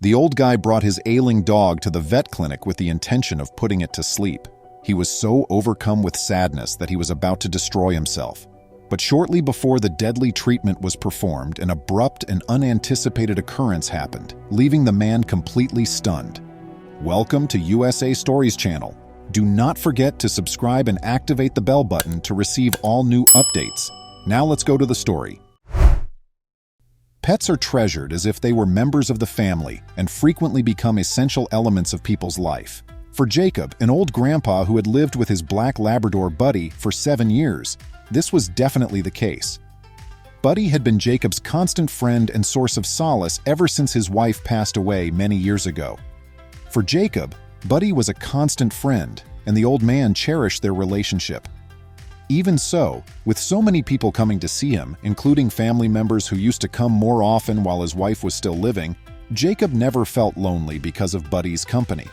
The old guy brought his ailing dog to the vet clinic with the intention of putting it to sleep. He was so overcome with sadness that he was about to destroy himself. But shortly before the deadly treatment was performed, an abrupt and unanticipated occurrence happened, leaving the man completely stunned. Welcome to USA Stories channel. Do not forget to subscribe and activate the bell button to receive all new updates. Now let's go to the story. Pets are treasured as if they were members of the family and frequently become essential elements of people's life. For Jacob, an old grandpa who had lived with his black Labrador Buddy for 7 years, this was definitely the case. Buddy had been Jacob's constant friend and source of solace ever since his wife passed away many years ago. For Jacob, Buddy was a constant friend, and the old man cherished their relationship. Even so, with so many people coming to see him, including family members who used to come more often while his wife was still living, Jacob never felt lonely because of Buddy's company.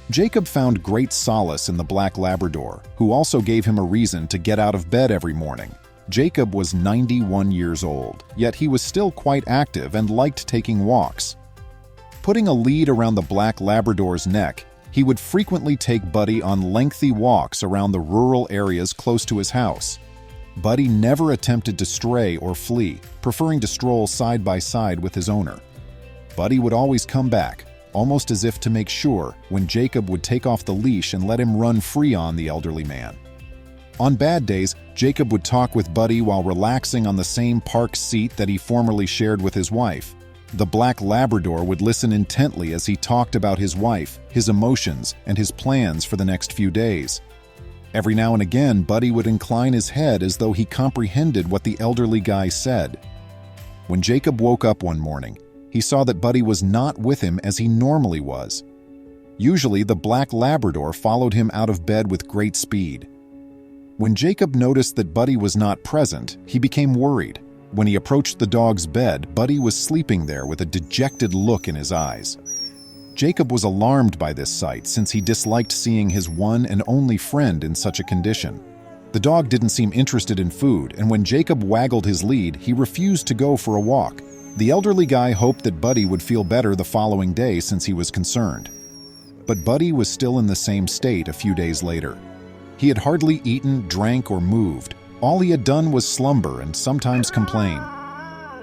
Jacob found great solace in the black Labrador, who also gave him a reason to get out of bed every morning. Jacob was 91 years old, yet he was still quite active and liked taking walks. Putting a lead around the black Labrador's neck, he would frequently take Buddy on lengthy walks around the rural areas close to his house. Buddy never attempted to stray or flee, preferring to stroll side by side with his owner. Buddy would always come back, almost as if to make sure, when Jacob would take off the leash and let him run free on the elderly man. On bad days, Jacob would talk with Buddy while relaxing on the same park seat that he formerly shared with his wife. The black Labrador would listen intently as he talked about his wife, his emotions, and his plans for the next few days. Every now and again, Buddy would incline his head as though he comprehended what the elderly guy said. When Jacob woke up one morning, he saw that Buddy was not with him as he normally was. Usually, the black Labrador followed him out of bed with great speed. When Jacob noticed that Buddy was not present, he became worried. When he approached the dog's bed, Buddy was sleeping there with a dejected look in his eyes. Jacob was alarmed by this sight since he disliked seeing his one and only friend in such a condition. The dog didn't seem interested in food, and when Jacob waggled his lead, he refused to go for a walk. The elderly guy hoped that Buddy would feel better the following day since he was concerned. But Buddy was still in the same state a few days later. He had hardly eaten, drank, or moved. All he had done was slumber and sometimes complain.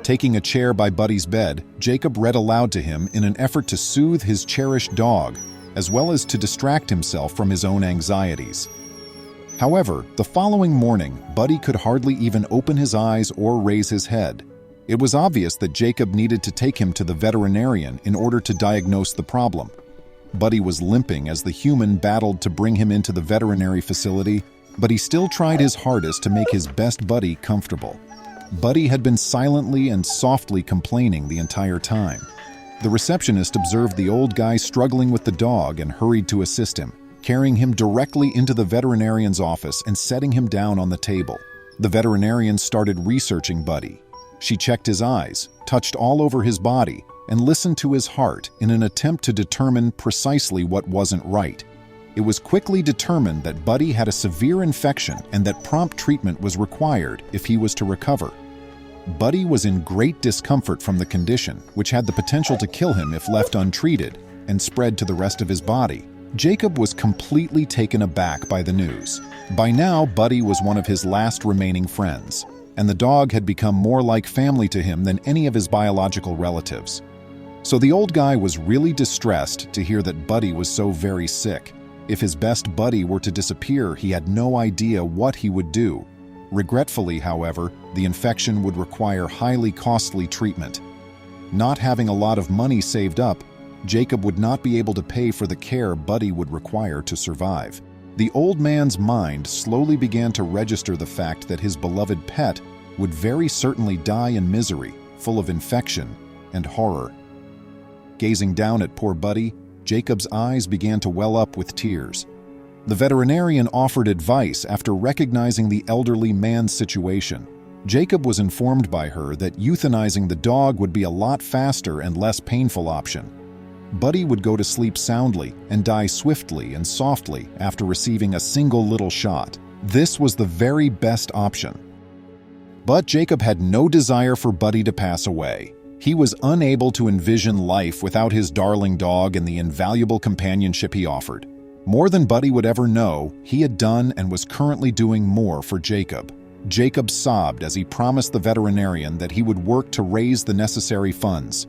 Taking a chair by Buddy's bed, Jacob read aloud to him in an effort to soothe his cherished dog, as well as to distract himself from his own anxieties. However, the following morning, Buddy could hardly even open his eyes or raise his head. It was obvious that Jacob needed to take him to the veterinarian in order to diagnose the problem. Buddy was limping as the human battled to bring him into the veterinary facility, but he still tried his hardest to make his best buddy comfortable. Buddy had been silently and softly complaining the entire time. The receptionist observed the old guy struggling with the dog and hurried to assist him, carrying him directly into the veterinarian's office and setting him down on the table. The veterinarian started researching Buddy. She checked his eyes, touched all over his body, and listened to his heart in an attempt to determine precisely what wasn't right. It was quickly determined that Buddy had a severe infection and that prompt treatment was required if he was to recover. Buddy was in great discomfort from the condition, which had the potential to kill him if left untreated and spread to the rest of his body. Jacob was completely taken aback by the news. By now, Buddy was one of his last remaining friends, and the dog had become more like family to him than any of his biological relatives. So the old guy was really distressed to hear that Buddy was so very sick. If his best buddy were to disappear, he had no idea what he would do. Regretfully, however, the infection would require highly costly treatment. Not having a lot of money saved up, Jacob would not be able to pay for the care Buddy would require to survive. The old man's mind slowly began to register the fact that his beloved pet would very certainly die in misery, full of infection and horror. Gazing down at poor Buddy, Jacob's eyes began to well up with tears. The veterinarian offered advice after recognizing the elderly man's situation. Jacob was informed by her that euthanizing the dog would be a lot faster and less painful option. Buddy would go to sleep soundly and die swiftly and softly after receiving a single little shot. This was the very best option. But Jacob had no desire for Buddy to pass away. He was unable to envision life without his darling dog and the invaluable companionship he offered. More than Buddy would ever know, he had done and was currently doing more for Jacob. Jacob sobbed as he promised the veterinarian that he would work to raise the necessary funds.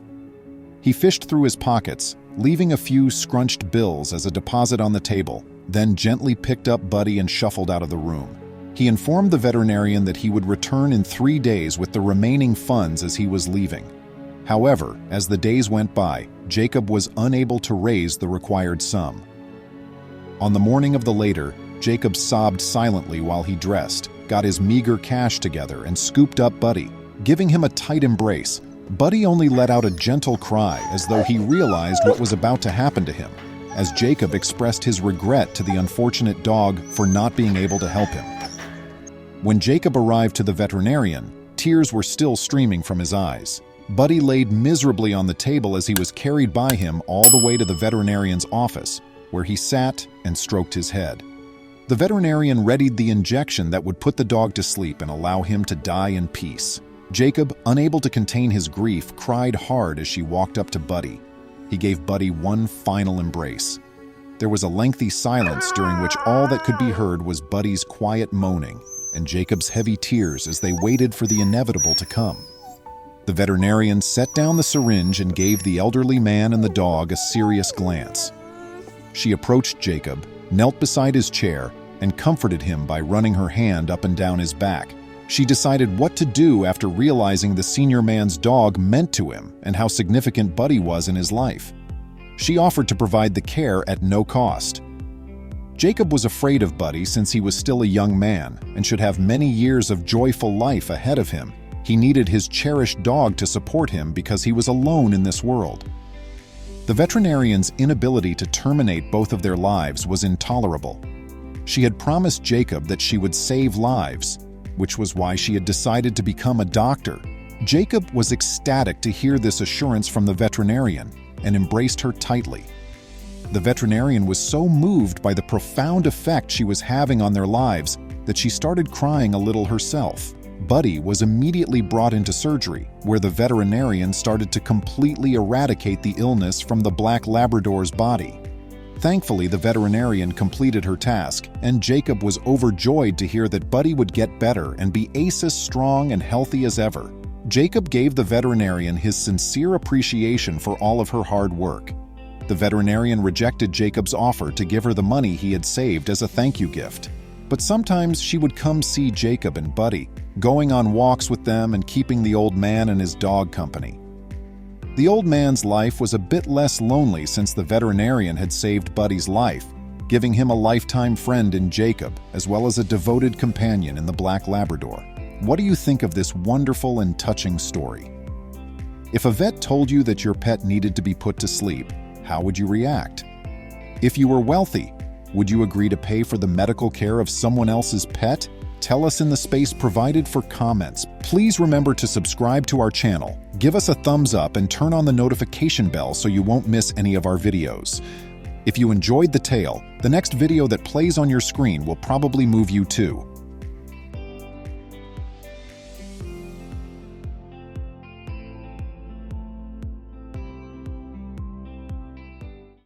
He fished through his pockets, leaving a few scrunched bills as a deposit on the table, then gently picked up Buddy and shuffled out of the room. He informed the veterinarian that he would return in 3 days with the remaining funds as he was leaving. However, as the days went by, Jacob was unable to raise the required sum. On the morning of the later, Jacob sobbed silently while he dressed, got his meager cash together, and scooped up Buddy, giving him a tight embrace. Buddy only let out a gentle cry as though he realized what was about to happen to him, as Jacob expressed his regret to the unfortunate dog for not being able to help him. When Jacob arrived to the veterinarian, tears were still streaming from his eyes. Buddy laid miserably on the table as he was carried by him all the way to the veterinarian's office, where he sat and stroked his head. The veterinarian readied the injection that would put the dog to sleep and allow him to die in peace. Jacob, unable to contain his grief, cried hard as she walked up to Buddy. He gave Buddy one final embrace. There was a lengthy silence during which all that could be heard was Buddy's quiet moaning and Jacob's heavy tears as they waited for the inevitable to come. The veterinarian set down the syringe and gave the elderly man and the dog a serious glance. She approached Jacob, knelt beside his chair, and comforted him by running her hand up and down his back. She decided what to do after realizing the senior man's dog meant to him and how significant Buddy was in his life. She offered to provide the care at no cost. Jacob was afraid of Buddy since he was still a young man and should have many years of joyful life ahead of him. He needed his cherished dog to support him because he was alone in this world. The veterinarian's inability to terminate both of their lives was intolerable. She had promised Jacob that she would save lives, which was why she had decided to become a doctor. Jacob was ecstatic to hear this assurance from the veterinarian and embraced her tightly. The veterinarian was so moved by the profound effect she was having on their lives that she started crying a little herself. Buddy was immediately brought into surgery, where the veterinarian started to completely eradicate the illness from the Black Labrador's body. Thankfully, the veterinarian completed her task, and Jacob was overjoyed to hear that Buddy would get better and be as strong and healthy as ever. Jacob gave the veterinarian his sincere appreciation for all of her hard work. The veterinarian rejected Jacob's offer to give her the money he had saved as a thank you gift. But sometimes she would come see Jacob and Buddy, going on walks with them and keeping the old man and his dog company. The old man's life was a bit less lonely since the veterinarian had saved Buddy's life, giving him a lifetime friend in Jacob, as well as a devoted companion in the Black Labrador. What do you think of this wonderful and touching story? If a vet told you that your pet needed to be put to sleep, how would you react? If you were wealthy, would you agree to pay for the medical care of someone else's pet? Tell us in the space provided for comments. Please remember to subscribe to our channel, give us a thumbs up, and turn on the notification bell so you won't miss any of our videos. If you enjoyed the tale, the next video that plays on your screen will probably move you too.